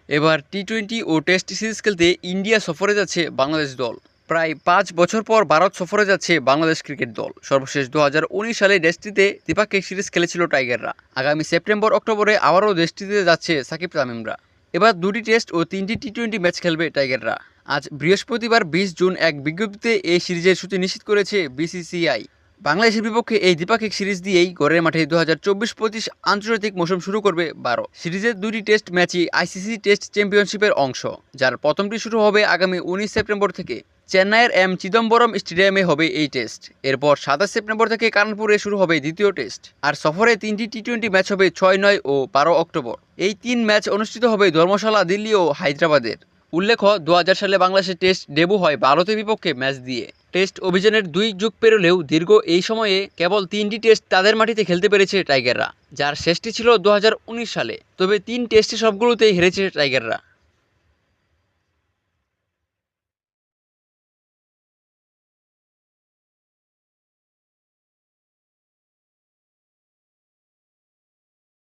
এবার টি-20 ও test series খেলতে India সফরে যাচ্ছে বাংলাদেশ দল। প্রায় ৫ বছর পর ভারত সফরে যাচ্ছে বাংলাদেশ ক্রিকেট দল। সর্বশেষ ২০১৯ সালে দেশটিতে দ্বিপাক্ষিক সিরিজ খেলেছিল টাইগাররা। আগামী সেপ্টেম্বর-অক্টোবরে আবারও দেশটিতে যাচ্ছে সাকিব-তামিমরা। এবার ২টি টেস্ট ও ৩টি টি-20 ম্যাচ খেলবে টাইগাররা। আজ বৃহস্পতিবার ২০ জুন এক বিজ্ঞপ্তিতে এই সিরিজের সূচি নিশ্চিত করেছে বিসিসিআই। বাংলাদেশের বিপক্ষে এই দ্বিপাক্ষিক সিরিজ দিয়েই ঘরের মাঠে ২০২৪-২৫ আন্তর্জাতিক মৌসুম শুরু করবে ভারত। সিরিজের ২টি টেস্ট ম্যাচই আইসিসি টেস্ট চ্যাম্পিয়নশিপের অংশ, যার প্রথমটি শুরু হবে আগামী ১৯ সেপ্টেম্বর থেকে। চেন্নাইয়ের এম চিদম্বরম স্টেডিয়ামে হবে এই টেস্ট। এরপর ২৭ সেপ্টেম্বর থেকে কানপুরে শুরু হবে দ্বিতীয় টেস্ট। আর সফরে ৩টি টি-20 ম্যাচ হবে ৬, ৯ ও ১২ অক্টোবর। এই ৩ ম্যাচ অনুষ্ঠিত হবে ধর্মশালা, দিল্লি ও হায়দ্রাবাদের। উল্লেখ্য, ২০০০ সালে বাংলাদেশের টেস্ট ডেবু হয় ভারতের বিপক্ষে ম্যাচ দিয়ে। টেস্ট অভিযানের ২ যুগ পেরোলেও দীর্ঘ এই সময়ে কেবল ৩টি টেস্ট তাদের মাটিতে খেলতে পেরেছে টাইগাররা, যার শেষটি ছিল ২০১৯ সালে। তবে ৩ টেস্টে সবগুলোতেই হেরেছে টাইগাররা।